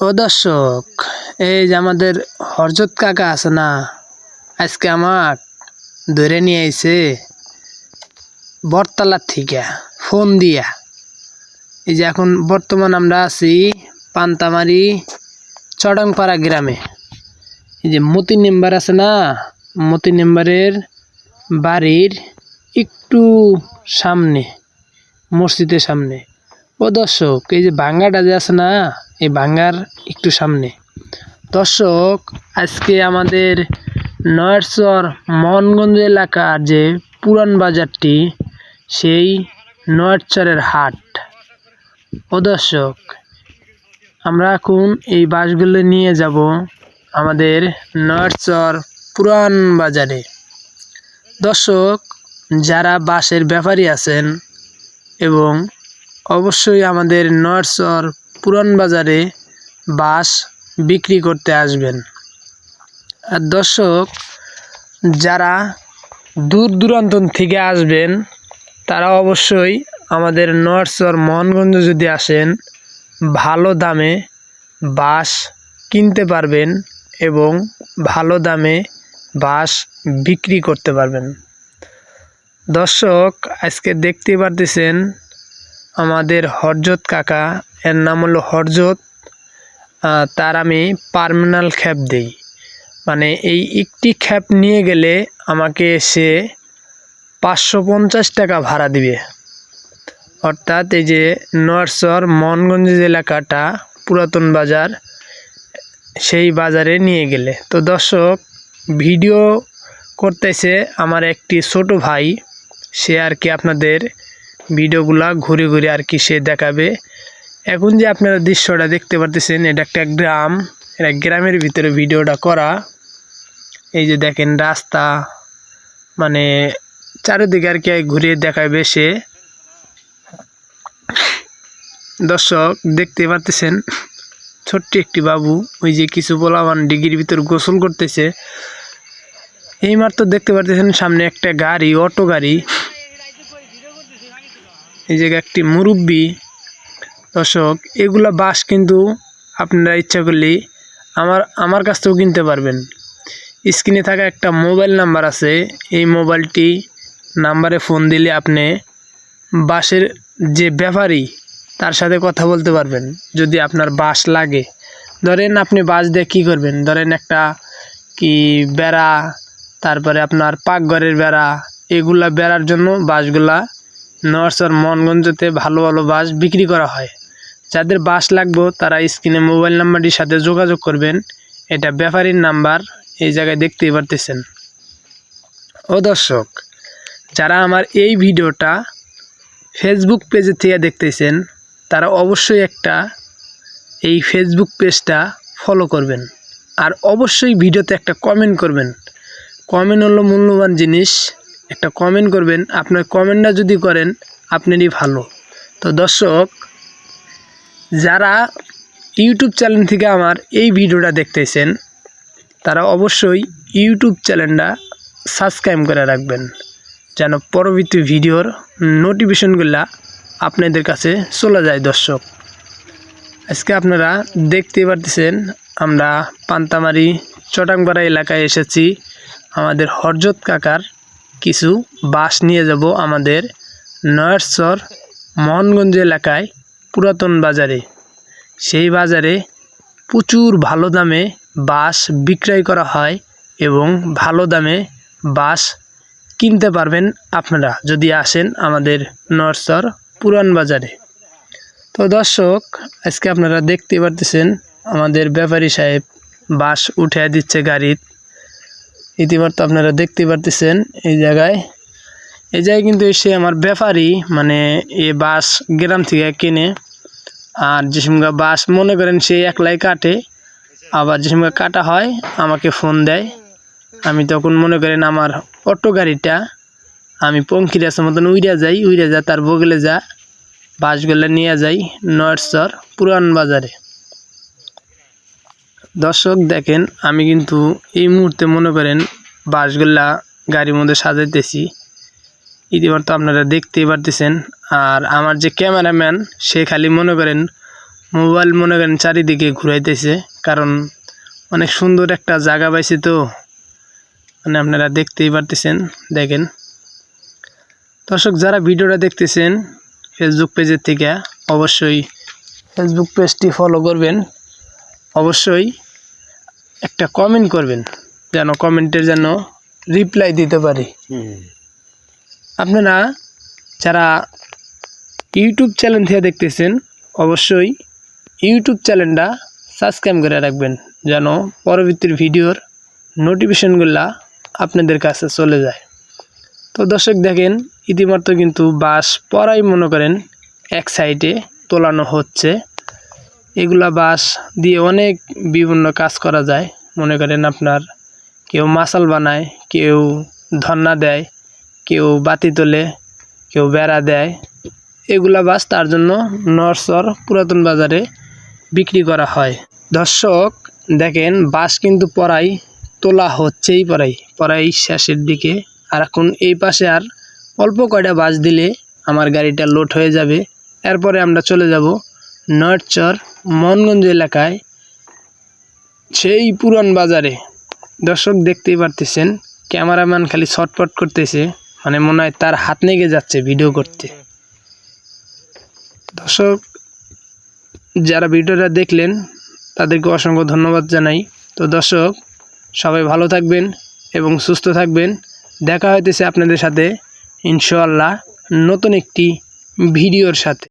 ও দর্শক, এই যে আমাদের হরজত কাকা আছে না, আজকে আমার ধরে নিয়ে আইছে বটতলার থেকে ফোন দিয়া। এই যে এখন বর্তমান আমরা আছি পান্তামারি চড়ংপাড়া গ্রামে। এই যে মতিন মেম্বার আছে না, মতিন মেম্বারের বাড়ির একটু সামনে, মসজিদের সামনে। ও দর্শক, এই যে ভাঙ্গাটা যে আছে না, এই ভাঙ্গার একটু সামনে। দর্শক, আজকে আমাদের নয়ারচর মোহনগঞ্জ এলাকার যে পুরান বাজারটি, সেই নয়ারচরের হাট। ও দর্শক, আমরা এখন এই বাসগুলো নিয়ে যাব আমাদের নয়ারচর পুরান বাজারে। দর্শক, যারা বাসের ব্যাপারী আছেন এবং অবশ্যই আমাদের নয়ারচর পুরান বাজারে বাস বিক্রি করতে আসবেন। আর দর্শক, যারা দূর দূরান্ত থেকে আসবেন তারা অবশ্যই আমাদের নয়ারচর মোহনগঞ্জ যদি আসেন, ভালো দামে বাস কিনতে পারবেন এবং ভালো দামে বাস বিক্রি করতে পারবেন। দর্শক, আজকে দেখতে পারতেছেন আমাদের হরজত কাকা, এর নাম হলো হরজত। তার আমি পার্মিনাল খ্যাপ দেই, মানে এই একটি খ্যাপ নিয়ে গেলে আমাকে সে 550 টাকা ভাড়া দিবে। অর্থাৎ এই যে নয়ারচর মোহনগঞ্জ এলাকাটা পুরাতন বাজার, সেই বাজারে নিয়ে গেলে। তো দর্শক, ভিডিও করতেছে আমার একটি ছোট ভাই, সে আর কি আপনাদের ভিডিওগুলা ঘুরে ঘুরে আর কি সে দেখাবে। এখন যে আপনারা দৃশ্যটা দেখতে পারতেছেন, এটা একটা গ্রাম, এটা গ্রামের ভিতরে ভিডিওটা করা। এই যে দেখেন রাস্তা, মানে চারিদিকে আর কি ঘুরে দেখাবে সে। দর্শক, দেখতে পারতেছেন ছোট্ট একটি বাবু, ওই যে কিছু পোলাপান ডিগির ভিতর গোসল করতেছে। এই মাত্র দেখতে পারতেছেন সামনে একটা গাড়ি, অটো গাড়ি, এই জায়গায় একটি মুরব্বি। দর্শক, এগুলা বাস কিন্তু আপনারা ইচ্ছা করলে আমার কাছ থেকেও কিনতে পারবেন। স্ক্রিনে থাকা একটা মোবাইল নাম্বার আছে, এই মোবাইলটি নাম্বারে ফোন দিলে আপনি বাসের যে ব্যাপারী তার সাথে কথা বলতে পারবেন। যদি আপনার বাস লাগে, ধরেন আপনি বাস দিয়ে কী করবেন, ধরেন একটা কি বেড়া, তারপরে আপনার পাকঘরের বেড়া, এগুলা বেড়ার জন্য বাসগুলা নয়ারচর মোহনগঞ্জতে ভালো ভালো বাস বিক্রি করা হয়। যাদের বাস লাগবে তারা স্ক্রিনে মোবাইল নাম্বারটির সাথে যোগাযোগ করবেন। এটা ব্যাপারীর নাম্বার, এই জায়গায় দেখতেই পারতেছেন। ও দর্শক, যারা আমার এই ভিডিওটা ফেসবুক পেজের থেকে দেখতেছেন তারা অবশ্যই একটা এই ফেসবুক পেজটা ফলো করবেন, আর অবশ্যই ভিডিওতে একটা কমেন্ট করবেন। কমেন্ট হলো মূল্যবান জিনিস, একটা কমেন্ট করবেন। আপনার কমেন্টটা যদি করেন আপনারই ভালো। তো দর্শক, যারা ইউটিউব চ্যানেল থেকে আমার এই ভিডিওটা দেখতেছেন তারা অবশ্যই ইউটিউব চ্যানেলটা সাবস্ক্রাইব করে রাখবেন, যেন পরবর্তী ভিডিওর নোটিফিকেশনগুলো আপনাদের কাছে চলে যায়। দর্শক, আজকে আপনারা দেখতে পারতেছেন আমরা পান্তামারি চটাংপাড়া এলাকায় এসেছি। আমাদের হরজত কাকার কিছু বাস নিয়ে যাব আমাদের নয়ারচর মোহনগঞ্জ এলাকায় পুরাতন বাজারে। সেই বাজারে প্রচুর ভালো দামে বাস বিক্রয় করা হয় এবং ভালো দামে বাস কিনতে পারবেন আপনারা যদি আসেন আমাদের নয়ারচর পুরান বাজারে। তো দর্শক, আজকে আপনারা দেখতে পারতেছেন আমাদের ব্যাপারী সাহেব বাস উঠে দিচ্ছে গাড়ির। ইতিমধ্যে আপনারা দেখতে পারতেছেন এই জায়গায় কিন্তু এসে আমার ব্যাপারী, মানে এ বাস গ্রাম থেকে কিনে। আর যে সময় বাস মনে করেন সে একলাই কাটে, আবার যে সময় কাটা হয় আমাকে ফোন দেয়। আমি তখন মনে করেন আমার অটো গাড়িটা আমি পঙ্খিরাসের মতন উইরা যা তার বগলে যা বাসগুলো নিয়ে যাই নয়ারচর পুরান বাজারে। দর্শক দেখেন, আমি কিন্তু এই মুহূর্তে মনে করেন বাসগুলা গাড়ির মধ্যে সাজাইতেছি। ইতিমধ্যে আপনারা দেখতেই পারতেছেন। আর আমার যে ক্যামেরাম্যান সে খালি মনে করেন মোবাইল মনে করেন চারিদিকে ঘুরাইতেছে, কারণ অনেক সুন্দর একটা জায়গা পাইছি তো, মানে আপনারা দেখতেই পারতেছেন। দেখেন দর্শক, যারা ভিডিওটা দেখতেছেন ফেসবুক পেজের থেকে, অবশ্যই ফেসবুক পেজটি ফলো করবেন, অবশ্যই একটা কমেন্ট করবেন, যেন কমেন্টের যেন রিপ্লাই দিতে পারি। আপনারা যারা ইউটিউব চ্যানেল থেকে দেখতেছেন, অবশ্যই ইউটিউব চ্যানেলটা সাবস্ক্রাইব করে রাখবেন, যেন পরবর্তী ভিডিওর নোটিফিকেশনগুলো আপনাদের কাছে চলে যায়। তো দর্শক দেখেন, ইতিমধ্যে কিন্তু বাঁশ পরাই মনে করেন এক সাইডে তোলানো হচ্ছে। এগুলা বাঁশ দিয়ে অনেক বিভিন্ন কাজ করা যায়। মনে করেন আপনার কেউ মাসাল বানায়, কেউ ধন্না দেয়, কেউ বাতি তোলে, কেউ বেড়া দেয়। এগুলা বাঁশ তার জন্য নরসর পুরাতন বাজারে বিক্রি করা হয়। দর্শক দেখেন, বাঁশ কিন্তু পরাই তোলা হচ্ছেই, পরাই শেষের দিকে। আর এখন এই পাশে আর অল্প কয়টা বাঁশ দিলে আমার গাড়িটা লোড হয়ে যাবে। এরপরে আমরা চলে যাব নয়ারচর মনগঞ্জ এলাকায়, সেই পুরান বাজারে। দর্শক দেখতেই পারতেছেন, ক্যামেরাম্যান খালি ছটফট করতেছে, মানে মনে হয় তার হাত লেগে যাচ্ছে ভিডিও করতে। দর্শক যারা ভিডিওটা দেখলেন তাদেরকে অসংখ্য ধন্যবাদ জানাই। তো দর্শক সবাই ভালো থাকবেন এবং সুস্থ থাকবেন। দেখা হইতেছে আপনাদের সাথে ইনশাআল্লাহ নতুন একটি ভিডিওর সাথে।